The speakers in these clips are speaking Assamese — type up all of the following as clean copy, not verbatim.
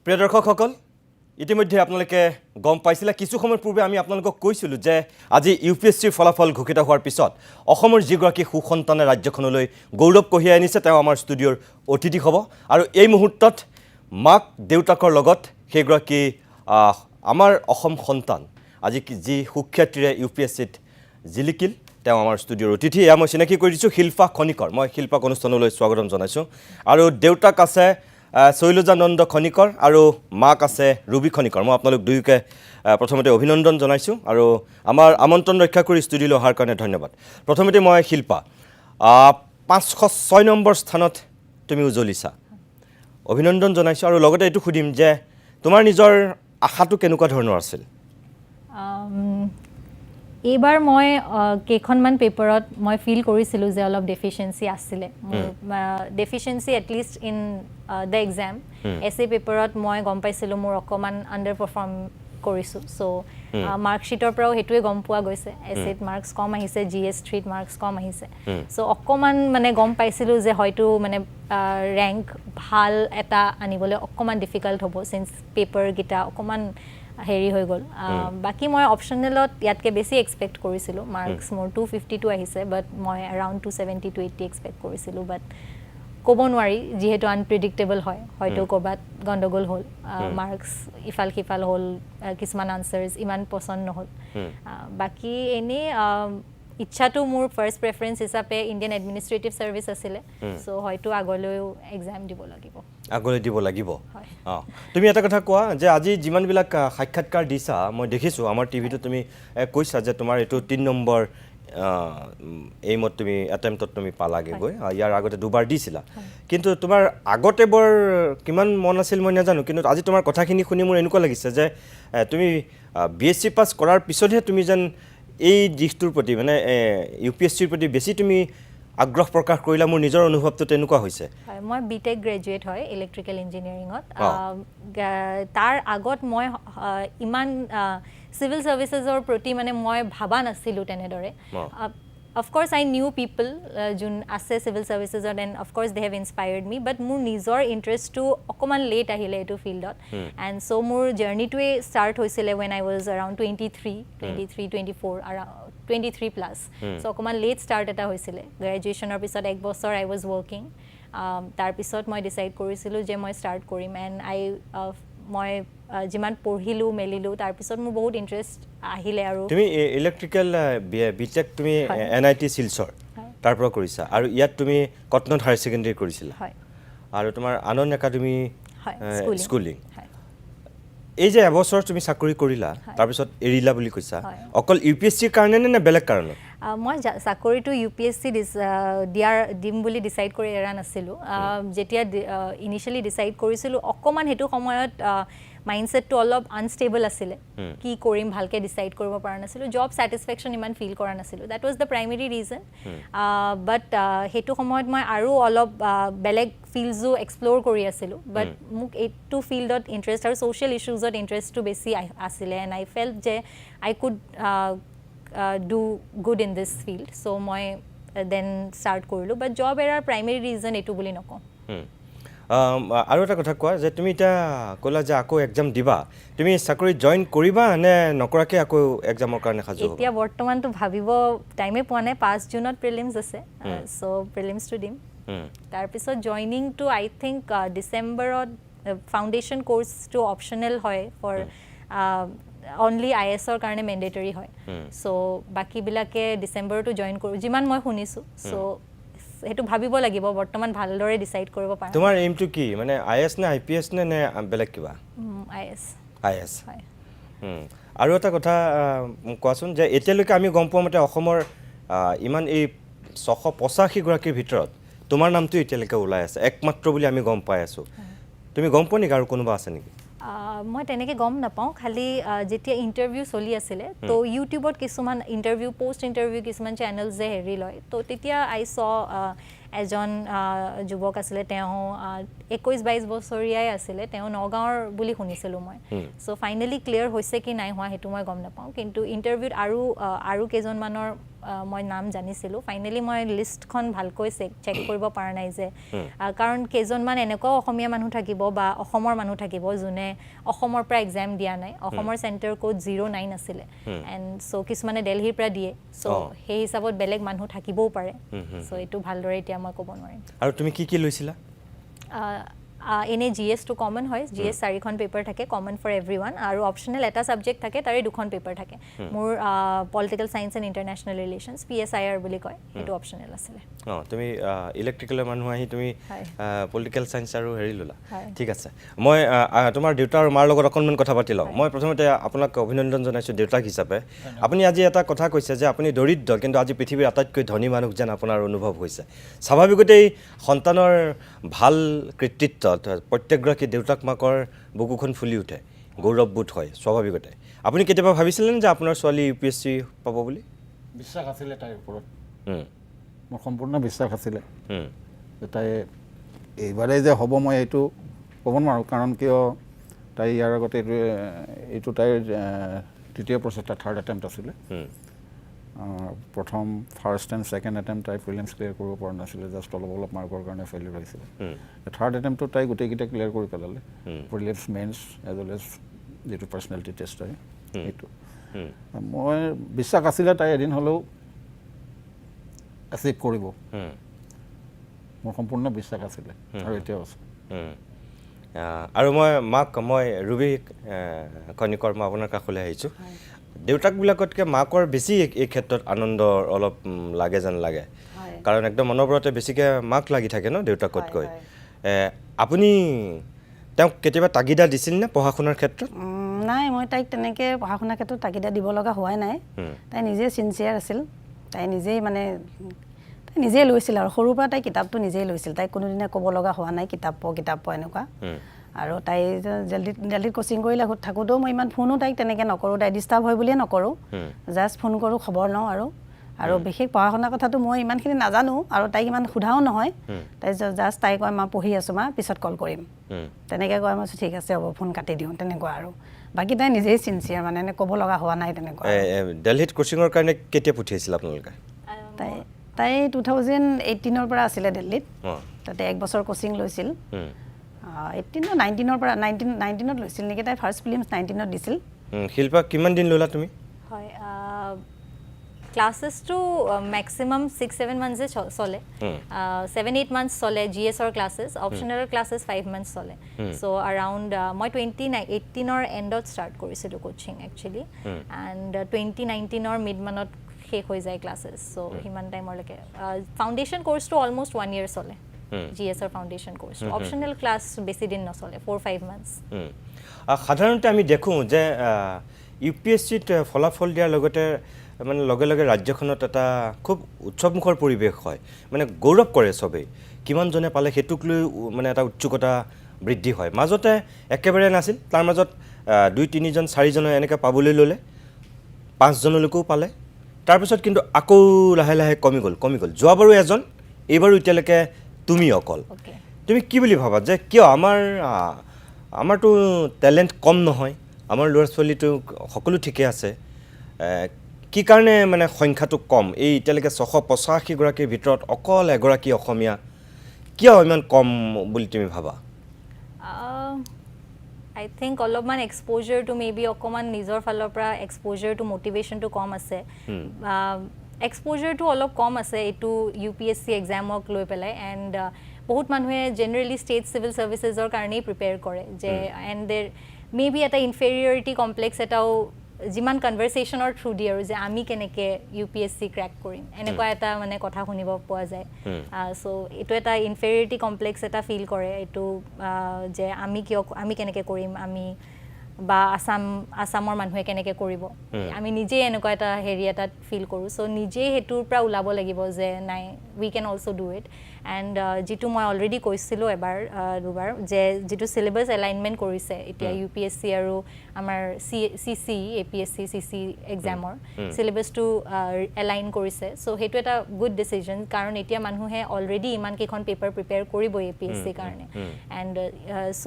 প্ৰিয় দৰ্শকসকল ইতিমধ্যে আপোনালোকে গম পাইছিল কিছু সময় পূৰ্বে আমি আপোনালোকক কৈছিল যে আজি ইউপিএছচিৰ ফলাফল ঘোষিত হোৱাৰ পিছত অসমৰ যিগৰাকী সুসন্তানে ৰাজ্যখনলৈ গৌৰৱ কঢ়িয়াই আনিছে তেওঁ আমাৰ ষ্টুডিঅ'ৰ অতিথি হ'ব আৰু এই মুহূৰ্তত মাক দেউতাকৰ লগত সেইগৰাকী আমাৰ অসম সন্তান আজি যি সুখ্যাতিৰে ইউপিএছচিত জিলিকিল তেওঁ আমাৰ ষ্টুডিঅ'ৰ অতিথি এয়া মই চিনাকি কৰি দিছোঁ শিল্পা খনিকৰ মই শিল্পাক অনুষ্ঠানলৈ স্বাগতম জনাইছোঁ আৰু দেউতাক আছে শৈলজানন্দ খনিকৰ আৰু মাক আছে ৰুবি খনিকৰ মই আপোনালোক দুয়োকে প্ৰথমতে অভিনন্দন জনাইছোঁ আৰু আমাৰ আমন্ত্ৰণ ৰক্ষা কৰি ষ্টুডিঅ'লৈ অহাৰ কাৰণে ধন্যবাদ প্ৰথমতে মই শিল্পা 506 নম্বৰ স্থানত তুমি উজ্বলিছা অভিনন্দন জনাইছোঁ আৰু লগতে এইটো সুধিম যে তোমাৰ নিজৰ আশাটো কেনেকুৱা ধৰণৰ আছিল এইবাৰ মই কেইখনমান পেপাৰত মই ফিল কৰিছিলোঁ যে অলপ ডেফিচিয়েঞ্চি আছিলে deficiency at least in the exam এছে পেপাৰত মই গম পাইছিলোঁ মোৰ অকণমান আণ্ডাৰ পাৰফৰ্ম কৰিছোঁ চ' মাৰ্কশ্বিটৰ পৰাও সেইটোৱে গম পোৱা গৈছে এছেত মাৰ্কছ কম আহিছে GS3ত মাৰ্কছ কম আহিছে চ' অকণমান মানে গম পাইছিলোঁ যে হয়তো মানে ৰেংক ভাল এটা আনিবলৈ অকণমান ডিফিকাল্ট হ'ব চিন্স পেপাৰকেইটা অকণমান হেৰি হৈ গ'ল বাকী মই অপশ্যনেলত ইয়াতকৈ বেছি এক্সপেক্ট কৰিছিলোঁ মাৰ্কছ মোৰ 252 আহিছে বাট মই এৰাউণ্ড 270 to 80 এক্সপেক্ট কৰিছিলোঁ বাট ক'ব নোৱাৰি যিহেতু আনপ্ৰেডিক্টেবল হয় হয়তো ক'ৰবাত গণ্ডগোল হ'ল মাৰ্কছ ইফাল সিফাল হ'ল কিছুমান আনচাৰ্ছ ইমান পচন্দ নহ'ল বাকী এনেই ইচ্ছাটো মোৰ ফাৰ্ষ্ট প্ৰেফাৰেঞ্চ হিচাপে ইণ্ডিয়ান এডমিনিষ্ট্ৰেটিভ ছাৰ্ভিচ আছিলে চ' হয়তো আগলৈও এক্সাম দিব লাগিব আগলৈ দিব লাগিব তুমি এটা কথা কোৱা যে আজি যিমানবিলাক সাক্ষাৎকাৰ দিছা মই দেখিছোঁ আমাৰ টিভিটো তুমি কৈছা যে তোমাৰ এইটো 3 নম্বৰ এইমত তুমি এটেম্পটত তুমি পালাগে গৈ ইয়াৰ আগতে দুবাৰ দিছিলা কিন্তু তোমাৰ আগতে বৰ কিমান মন আছিল মই নাজানো কিন্তু আজি তোমাৰ কথাখিনি শুনি মোৰ এনেকুৱা লাগিছে যে তুমি BSc পাছ কৰাৰ পিছতহে তুমি যেন এই দিশটোৰ প্ৰতি মানে ইউপিএছচিৰ প্ৰতি বেছি তুমি আগ্ৰহ প্ৰকাশ কৰিলা মোৰ নিজৰ অনুভৱটো তেনেকুৱা হৈছে হয় মই বিটেক গ্ৰেজুৱেট হয় ইলেক্ট্ৰিকেল ইঞ্জিনিয়াৰিঙত তাৰ আগত মই ইমান চিভিল সাৰ্ভিসেছৰ প্ৰতি মানে মই ভাবা নাছিলোঁ তেনেদৰে অফক'ৰ্ছ আই নিউ পিপল যোন আছে চিভিল সাৰ্ভিসেছত and of course they have inspired me but মোৰ নিজৰ ইণ্টাৰেষ্টটো অকণমান লেট আহিলে এইটো ফিল্ডত এণ্ড চ' মোৰ জাৰ্ণিটোৱে ষ্টাৰ্ট হৈছিলে when I was around 23 plus so' অকণমান লেট ষ্টাৰ্ট এটা হৈছিলে গ্ৰেজুৱেশ্যনৰ পিছত 1 বছৰ আই ৱাজ ৱৰ্কিং তাৰপিছত মই ডিচাইড কৰিছিলোঁ যে মই ষ্টাৰ্ট কৰিম এণ্ড মই যিমান পঢ়িলোঁ মেলিলোঁ তাৰপিছত মোৰ বহুত ইণ্টাৰেষ্ট আহিলে আৰু তুমি ইলেক্ট্ৰিকেল বিটেক তুমি NIT শিলচৰ তাৰ পৰা কৰিছা আৰু ইয়াত তুমি কটনত হায়াৰ ছেকেণ্ডেৰী কৰিছিলা আৰু তোমাৰ আনন্দ একাডেমি স্কুলিং এই যে এবছৰ তুমি চাকৰি কৰিলা তাৰপিছত এৰিলা বুলি কৈছা অকল ইউপিএছচিৰ কাৰণে নে বেলেগ কাৰণত মই চাকৰিটো UPSC দিম বুলি ডিচাইড কৰি এৰা নাছিলোঁ যেতিয়া ইনিচিয়েলি ডিচাইড কৰিছিলোঁ অকণমান সেইটো সময়ত মাইণ্ডছেটটো অলপ আনষ্টেবল আছিলে কি কৰিম ভালকৈ ডিচাইড কৰিব পৰা নাছিলোঁ জব ছেটিছফেকশ্যন ইমান ফিল কৰা নাছিলোঁ that was the primary reason but সেইটো সময়ত মই আৰু অলপ বেলেগ ফিল্ডছো এক্সপ্ল'ৰ কৰি আছিলোঁ বাট মোক এইটো ফিল্ডত ইণ্টাৰেষ্ট আৰু ছ'চিয়েল ইছ্যুজত ইণ্টাৰেষ্টটো বেছি আছিলে এণ্ড আই ফেল্ট যে আই could do good in this field so মই then start কৰিলোঁ but job এৰাৰ primary reason এইটো বুলি নকওঁ আৰু এটা কথা কোৱা যে তুমি এতিয়া ক'লা যে আকৌ এক্সাম দিবা তুমি চাকৰি জইন কৰিবা নে নকৰাকৈ আকৌ এক্সামৰ কাৰণে সাজু হ'বা এতিয়া বৰ্তমানটো ভাবিব টাইমে পোৱা নাই 5 জুনত প্ৰিলিমছ আছে চ' প্ৰিলিমছটো দিম তাৰপিছত জইনিংটো আই থিংক ডিচেম্বৰত ফাউণ্ডেশ্যন কৰ্চটো অপশ্যনেল হয় ফৰ অনলি IASৰ কাৰণে মেণ্ডেটৰী হয় চ' বাকীবিলাকে ডিচেম্বৰটো জইন কৰোঁ যিমান মই শুনিছোঁ চ' সেইটো ভাবিব লাগিব বৰ্তমান ভালদৰে ডিচাইড কৰিব পাৰা তোমাৰ এইমটো কি মানে IAS নে IPS নে বেলেগ কিবা IAS হয় আৰু এটা কথা কোৱাচোন যে এতিয়ালৈকে আমি গম পোৱা মতে অসমৰ ইমান এই 685 গৰাকীৰ ভিতৰত তোমাৰ নামটো এতিয়ালৈকে ওলাই আছে একমাত্ৰ বুলি আমি গম পাই আছোঁ তুমি গম পোৱা নেকি আৰু কোনোবা আছে নেকি মই তেনেকৈ গম নাপাওঁ খালি যেতিয়া ইণ্টাৰভিউ চলি আছিলে তো ইউটিউবত কিছুমান ইণ্টাৰভিউ পষ্ট ইণ্টাৰভিউ কিছুমান চেনেলছ যে হেৰি লয় তো তেতিয়া আই চ এজন যুৱক আছিলে তেওঁ 21-22 বছৰীয়াই আছিলে তেওঁ নগাঁৱৰ বুলি শুনিছিলোঁ মই সো ফাইনালি ক্লিয়াৰ হৈছে কি নাই হোৱা হেতু মই গম নাপাওঁ কিন্তু ইন্টাৰভিউত আৰু কেইজনমানৰ মই নাম জানিছিলোঁ ফাইনালি মই লিষ্টখন ভালকৈ চেক কৰিব পৰা নাই যে কাৰণ কেইজনমান এনেকুৱা অসমীয়া মানুহ থাকিব বা অসমৰ মানুহ থাকিব যোনে অসমৰ পৰা এক্সাম দিয়া নাই অসমৰ চেণ্টাৰ কোড 09 আছিলে এণ্ড সো কিছুমানে দিল্লীৰ পৰা দিয়ে সো সেই হিচাপত বেলেগ মানুহ থাকিবও পাৰে সো এইটো ভালদৰে এতিয়া মই ক'ব নোৱাৰিম আৰু তুমি কি লৈছিলা এনে GS টো কমন হয় GS 4খন পেপাৰ থাকে কমন ফৰ এভৰিৱান আৰু অপচনেল এটা সাবজেক্ট থাকে তাৰে দুখন পেপাৰ থাকে মোৰ political science and international relations PSIR বুলি কয় এটো অপচনেল আছিলে তুমি ইলেক্ট্ৰিকেলৰ মানুহ আহি তুমি পলিটিক্যাল সায়েন্স আৰু হেৰি ললা ঠিক আছে মই তোমাৰ দেউতা আৰু মাৰ লগত অকণমান কথা পাতি লওঁ মই প্ৰথমতে আপোনাক অভিনন্দন জনাইছো দেউতাক হিচাপে আপুনি আজি এটা কথা কৈছে যে আপুনি দৰিদ্ৰ কিন্তু আজি পৃথিৱীৰ আটাইতকৈ ধনী মানুহ যেন আপোনাৰ অনুভৱ হৈছে স্বাভাৱিকতেই সন্তানৰ ভাল কৃতিত্ব প্ৰত্যেকগৰাকী দেউতাক মাকৰ বুকুখন ফুলি উঠে গৌৰৱবোধ হয় স্বাভাৱিকতে আপুনি কেতিয়াবা ভাবিছিলেন যে আপোনাৰ ছোৱালী UPSC পাব বুলি বিশ্বাস আছিল তাইৰ ওপৰত মোৰ সম্পূৰ্ণ বিশ্বাস আছিল যে তাই এইবাৰে যে হ'ব মই এইটো ক'ব নোৱাৰোঁ কাৰণ কিয় তাই ইয়াৰ আগতে এইটো তাইৰ তৃতীয় প্ৰচেষ্টা থাৰ্ড এটেম্প্ট আছিলে প্ৰথম ফাৰ্ষ্ট এণ্ড ছেকেণ্ড এটেম্প্ট তাই প্ৰিলিমছ ক্লিয়াৰ কৰিব পৰা নাছিলে জাষ্ট অলপ মাৰ্কৰ কাৰণে ফেইলিয়ৰ হৈছিলে থাৰ্ড এটেম্প্টত তাই গোটেইকেইটা ক্লিয়াৰ কৰি পেলালে prelims mains as well as যিটো পাৰ্চনেলিটি টেষ্ট হয় সেইটো মই বিশ্বাস আছিলে তাই এদিন হ'লেও এচিভ কৰিব মোৰ সম্পূৰ্ণ বিশ্বাস আছিলে আৰু এতিয়াও আছে আৰু মই ৰুবি কণিকৰ মই আপোনাৰ কাষলৈ আহিছোঁ দেউতাকবিলাকতকৈ মাকৰ বেছি এই ক্ষেত্ৰত আনন্দ অলপ লাগে যেন লাগে কাৰণ একদম অনবৰতে বেছিকৈ মাক লাগি থাকে ন দেউতাকতকৈ আপুনি তেওঁক কেতিয়াবা তাগিদা দিছিল নে পঢ়া শুনাৰ ক্ষেত্ৰত নাই মই তাইক তেনেকৈ পঢ়া শুনাৰ ক্ষেত্ৰত তাগিদা দিব লগা হোৱাই নাই তাই নিজে চিনচিয়াৰ আছিল তাই নিজেই লৈছিল আৰু সৰুৰ পৰা তাই কিতাপটো নিজেই লৈছিল তাই কোনোদিনে ক'ব লগা হোৱা নাই কিতাপ পঢ় এনেকুৱা আৰু তাই দিল্লীত কোচিং কৰিলে থাকোঁতেও মই ইমান ফোনো তাইক তেনেকৈ নকৰোঁ তাই ডিষ্টাৰ্ব হয় বুলিয়ে নকৰোঁ জাষ্ট ফোন কৰোঁ খবৰ লওঁ আৰু বিশেষ পঢ়া শুনাৰ কথাটো মই ইমানখিনি নাজানো আৰু তাইক ইমান সোধাও নহয় তাই জাষ্ট তাই কয় মা পঢ়ি আছোঁ মা পিছত কল কৰিম তেনেকৈ কয় মই ঠিক আছে হ'ব ফোন কাটি দিওঁ তেনেকুৱা আৰু বাকী তাই নিজেই চিনচিয়াৰ মানে এনে ক'ব লগা হোৱা নাই তেনেকুৱা দিল্লীত কোচিঙৰ কাৰণে কেতিয়া পঠিয়াইছিল আপোনালোকে তাই 2018ৰ পৰা আছিলে দিল্লীত তাতে 1 বছৰ কোচিং লৈছিল 19ৰ পৰা 19ত লৈছিল নেকি তাই ফাৰ্ষ্ট প্ৰিলিমছ 19ত দিছিল শিল্পা কিমান দিন ল'লা তুমি হয় ক্লাसेसটো ম্যাক্সিমাম 6-7 মান্থসে চলে 7-8 মান্থস চলে GSৰ ক্লাसेस অপচনেল ক্লাसेस 5 মান্থস চলে সো अराउंड মই 2018ৰ এন্ডত স্টাৰ্ট কৰিছিলো কোচিং একচুয়ালি এন্ড 2019ৰ মিড মানত শেষ হৈ যায় ক্লাसेस সো হিমান টাইমৰলৈকে ফাউন্ডেশন কোৰ্সটো অলমোস্ট 1 ইয়াৰ চলে GSৰ ফাউন্ডেশন কোৰ্স অপচনেল ক্লাস বেছি দিন নচলে 4-5 মান্থস সাধাৰণতে আমি দেখোঁ যে UPSCত ফলাফল দিয়াৰ লগতে মানে লগে লগে ৰাজ্যখনত এটা খুব উৎসৱমুখৰ পৰিৱেশ হয় মানে গৌৰৱ কৰে সবেই কিমানজনে পালে হেতুক লৈ মানে এটা উৎসুকতা বৃদ্ধি হয় মাজতে একেবাৰে নাছিল তাৰ মাজত 2-3 জন 4 জন এনেকৈ পাবলৈ ল'লে 5 জনলৈকেও পালে তাৰপিছত কিন্তু আকৌ লাহে লাহে কমি গ'ল যোৱাবাৰো এজন এইবাৰো এতিয়ালৈকে তুমি অকল তুমি কি বুলি ভাবা যে কিয় আমাৰটো টেলেণ্ট কম নহয় আমাৰ ল'ৰা ছোৱালীটো সকলো ঠিকে আছে কি কাৰণে মানে সংখ্যাটো কম এই এতিয়ালৈকে 685 গৰাকীৰ ভিতৰত অকল এগৰাকী অসমীয়া কিয় ইমান কম বুলি তুমি ভাবা I think অলপমান এক্সপোজাৰ টু মেবি অকমান নিজৰ ফালৰ পৰা এক্সপোজাৰ টু মোটিভেশ্যন টু কম আছে এক্সপোজাৰ টু অলপ কম আছে এইটো UPSC এক্সামক লৈ পেলাই এণ্ড বহুত মানুহে জেনেৰেলি ষ্টেট চিভিল সাৰ্ভিসেছৰ কাৰণেই প্ৰিপেয়াৰ কৰে যে এণ্ড দেৰ মেবি এটা ইনফেৰিয়ৰিটি কমপ্লেক্স এটাও যিমান কনভাৰসেশ্যনৰ থ্ৰু দি আৰু যে আমি কেনেকৈ UPSC ক্ৰেক কৰিম এনেকুৱা এটা মানে কথা শুনিব পোৱা যায় সো এইটো এটা ইনফেৰিয়ৰিটি কমপ্লেক্স এটা ফিল কৰে এইটো যে আমি কেনেকৈ কৰিম আমি বা আসামৰ মানুহে কেনেকৈ কৰিব আমি নিজেই এনেকুৱা এটা হেৰি এটাত ফিল কৰোঁ চ' নিজেই সেইটোৰ পৰা ওলাব লাগিব যে নাই we can also' do it and যিটো মই অলৰেডি কৈছিলোঁ এবাৰ দুবাৰ যে যিটো চিলেবাছ এলাইনমেণ্ট কৰিছে এতিয়া UPSC আৰু আমাৰ CC APSC CC এক্সামৰ চিলেবাছটো এলাইন কৰিছে চ' সেইটো এটা গুড ডিচিজন কাৰণ এতিয়া মানুহে অলৰেডি ইমানকেইখন পেপাৰ প্ৰিপেয়াৰ কৰিব APSCৰ কাৰণে and so'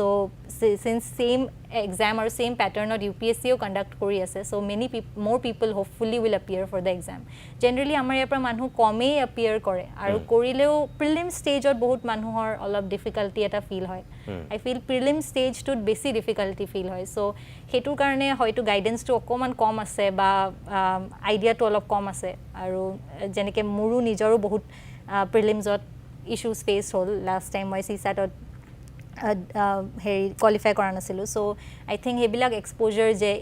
since same exam আৰু ছেইম পেটাৰ্ণত UPSCও কণ্ডাক্ট কৰি আছে চ' মেনি মোৰ people hopefully will appear for the exam generally আমাৰ ইয়াৰ পৰা মানুহ কমেই এপিয়াৰ কৰে আৰু কৰিলেও প্ৰিলিম ষ্টেজত বহুত মানুহৰ অলপ ডিফিকাল্টি এটা ফিল হয় আই ফিল প্ৰিলিম ষ্টেজটোত বেছি ডিফিকাল্টি ফিল হয় চ' সেইটোৰ কাৰণে হয়তো গাইডেঞ্চটো অকণমান কম আছে বা আইডিয়াটো অলপ কম আছে আৰু যেনেকৈ মোৰো নিজৰো বহুত প্ৰিলিমছত ইছ্যুজ ফেচ হ'ল লাষ্ট টাইম মই CSATত হেৰি কোৱালিফাই কৰা নাছিলোঁ চ' আই থিংক সেইবিলাক এক্সপ'জাৰ যে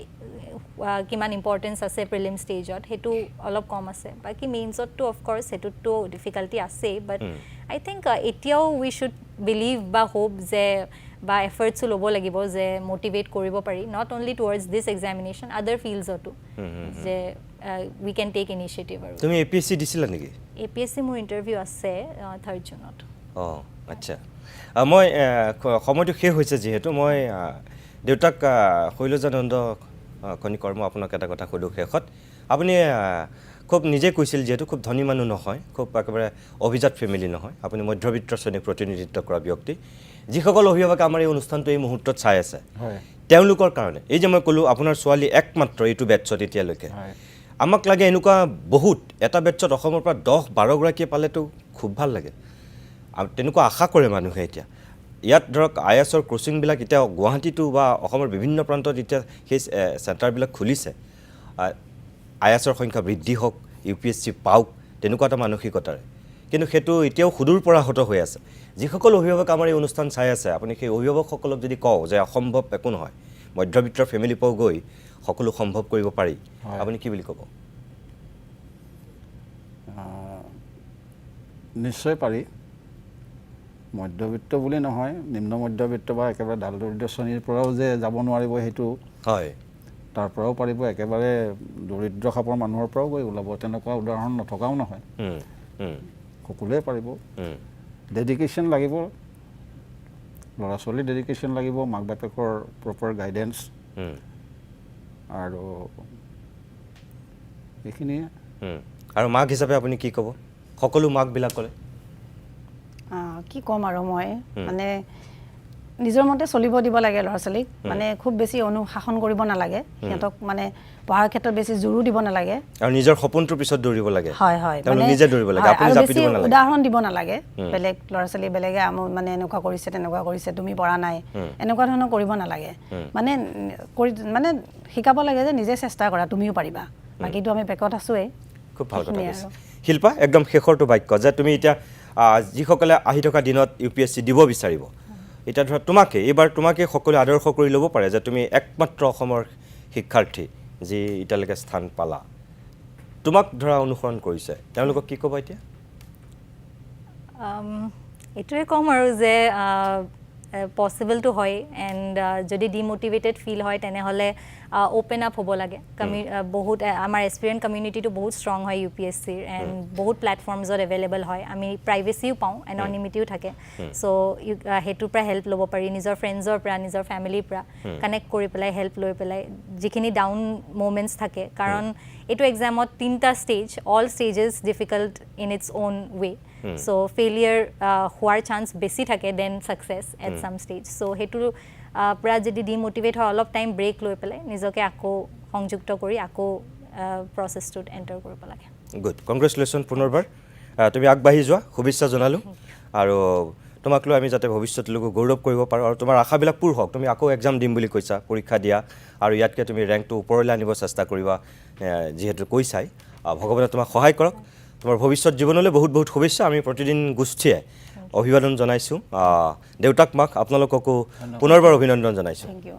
কিমান ইম্পৰ্টেঞ্চ আছে প্ৰিলিম ষ্টেজত সেইটো অলপ কম আছে বাকী মেইনছততো অফক'ৰ্ছ সেইটোততো ডিফিকাল্টি আছেই বাট আই থিংক এতিয়াও উই শ্বুড বিলিভ বা হোপ যে বা এফৰ্টছো ল'ব লাগিব যে মটিভেট কৰিব পাৰি not only towards this examination আদাৰ ফিল্ডছতো যে উই কেন টেক ইনিচিয়েটিভ আৰু তুমি APSC দিছিলা নেকি APSC মোৰ ইণ্টাৰভিউ আছে 3rd জুনত অঁ আচ্ছা মই সময়টো শেষ হৈছে যিহেতু মই দেউতাক শৈলজানন্দ কৰ্ম আপোনাক এটা কথা সুধোঁ শেষত আপুনি খুব নিজে কৈছিল যিহেতু খুব ধনী মানুহ নহয় খুব একেবাৰে অভিজাত ফেমিলি নহয় আপুনি মধ্যবিত্ত শ্ৰেণীক প্ৰতিনিধিত্ব কৰা ব্যক্তি যিসকল অভিভাৱকে আমাৰ এই অনুষ্ঠানটো এই মুহূৰ্তত চাই আছে তেওঁলোকৰ কাৰণে এই যে মই ক'লোঁ আপোনাৰ ছোৱালী একমাত্ৰ এইটো বেটছত এতিয়ালৈকে আমাক লাগে এনেকুৱা বহুত এটা বেটছত অসমৰ পৰা 10-12গৰাকীয়ে পালেতো খুব ভাল লাগে আৰু তেনেকুৱা আশা কৰে মানুহে এতিয়া ইয়াত ধৰক IASৰ কোচিংবিলাক এতিয়া গুৱাহাটীতো বা অসমৰ বিভিন্ন প্ৰান্তত এতিয়া সেই চেণ্টাৰবিলাক খুলিছে IASৰ সংখ্যা বৃদ্ধি হওক UPSC পাওক তেনেকুৱা এটা মানসিকতাৰে কিন্তু সেইটো এতিয়াও সুদূৰ পৰাহত হৈ আছে যিসকল অভিভাৱক আমাৰ এই অনুষ্ঠান চাই আছে আপুনি সেই অভিভাৱকসকলক যদি কওঁ যে অসম্ভৱ একো নহয় মধ্যবিত্তৰ ফেমিলিৰ পৰা গৈ সকলো সম্ভৱ কৰিব পাৰি আপুনি কি বুলি ক'ব নিশ্চয় পাৰি মধ্যবিত্ত বুলি নহয় নিম্ন মধ্যবিত্ত বা একেবাৰে দাল দৰিদ্ৰ শ্ৰেণীৰ পৰাও যে যাব নোৱাৰিব সেইটো হয় তাৰ পৰাও পাৰিব একেবাৰে দৰিদ্ৰ খাপৰ মানুহৰ পৰাও গৈ ওলাব তেনেকুৱা উদাহৰণ নথকাও নহয় সকলোৱে পাৰিব ডেডিকেশ্যন লাগিব ল'ৰা ছোৱালীৰ ডেডিকেশ্যন লাগিব মাক বাপেকৰ প্ৰপাৰ গাইডেঞ্চ আৰু এইখিনিয়ে আৰু মাক হিচাপে আপুনি কি ক'ব সকলো মাকবিলাকলে কি ক'ম আৰু মই মানে নিজৰ মতে চলিব দিব লাগে ল'ৰা ছোৱালীক মানে খুব বেছি অনুশাসন কৰিব নালাগে সিহঁতক মানে পঢ়াৰ ক্ষেত্ৰত বেছি জোৰো দিব নালাগে আৰু নিজৰ সপোনটোৰ পিছত দৌৰিব লাগে হয় হয় মানে নিজে দৌৰিব লাগে আপুনি জাপি দিব নালাগে উদাহৰণ দিব নালাগে বেলেগ ল'ৰা ছোৱালী বেলেগে মানে এনেকুৱা কৰিছে তেনেকুৱা কৰিছে তুমি পৰা নাই এনেকুৱা ধৰণৰ কৰিব নালাগে মানে মানে শিকাব লাগে যে নিজে চেষ্টা কৰা তুমিও পাৰিবা বাকীটো আমি পেকত আছোৱেই খুব ভাল কথা কৈছে শিল্পা একদম শেষৰটো বাক্য যে তুমি এতিয়া যিসকলে আহি থকা দিনত UPSC দিব বিচাৰিব এতিয়া ধৰা এইবাৰ তোমাকে সকলোৱে আদৰ্শ কৰি ল'ব পাৰে যে তুমি একমাত্ৰ অসমৰ শিক্ষাৰ্থী যি এতিয়ালৈকে স্থান পালা তোমাক ধৰা অনুসৰণ কৰিছে তেওঁলোকক কি ক'বা এতিয়া এইটোৱে ক'ম আৰু যে পচিবলটো হয় এণ্ড যদি ডিমোটিভেটেড ফিল হয় তেনেহ'লে অ'পেন আপ হ'ব লাগে বহুত আমাৰ এছপিৰেণ্ট কমিউনিটিটো বহুত ষ্ট্ৰং হয় UPSCৰ এণ্ড বহুত প্লেটফৰ্মছত এভেইলেবল হয় আমি প্ৰাইভেচিও পাওঁ এননিমিটিও থাকে চ' সেইটোৰ পৰা হেল্প ল'ব পাৰি নিজৰ ফ্ৰেণ্ডছৰ পৰা নিজৰ ফেমিলিৰ পৰা কানেক্ট কৰি পেলাই হেল্প লৈ পেলাই যিখিনি ডাউন মুমেণ্টছ থাকে কাৰণ এইটো এক্সামত 3টা stage all stages difficult in its own way so' failure হোৱাৰ চান্স বেছি থাকে then success at some stage so' সেইটোৰ পৰা যদি ডিমোটিভেট হয় অলপ টাইম ব্ৰেক লৈ পেলাই নিজকে আকৌ সংযুক্ত কৰি আকৌ প্ৰচেছটোত এণ্টাৰ কৰিব লাগে গুড কংগ্ৰেচুলেশ্যন পুনৰবাৰ তুমি আগবাঢ়ি যোৱা শুভেচ্ছা জনালোঁ আৰু তোমাক লৈ আমি যাতে ভৱিষ্যতলৈকো গৌৰৱ কৰিব পাৰোঁ আৰু তোমাৰ আশাবিলাক পূৰ হওক তুমি আকৌ এক্সাম দিম বুলি কৈছা পৰীক্ষা দিয়া আৰু ইয়াতকৈ তুমি ৰেংকটো ওপৰলৈ আনিব চেষ্টা কৰিবা যিহেতু কৈছাই ভগৱানে তোমাক সহায় কৰক তোমাৰ ভৱিষ্যত জীৱনলৈ বহুত বহুত শুভেচ্ছা আমি প্ৰতিদিন গোষ্ঠীয়ে অভিবাদন জনাইছোঁ দেউতাক মাক আপোনালোককো পুনৰবাৰ অভিনন্দন জনাইছোঁ থেংক ইউ